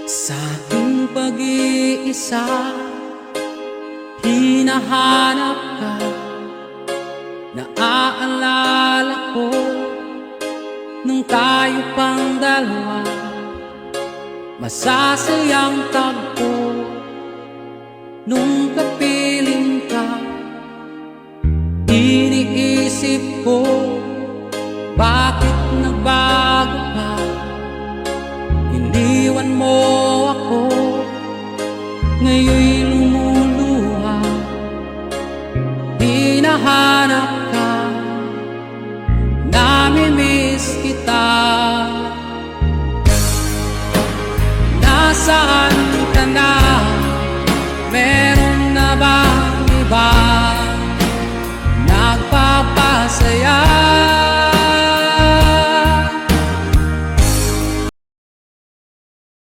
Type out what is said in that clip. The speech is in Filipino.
Sa aking pag-iisa, hinahanap ka. Naaalala ko nung tayo pang dalawa, masasayang tagpo nung kapiling ka. Iniisip ko, bakit nagbago ka? Iniwan mo ako, ngayon'y lumuluha. Hinahanap ka, namimiss kita. Nasaan ka na?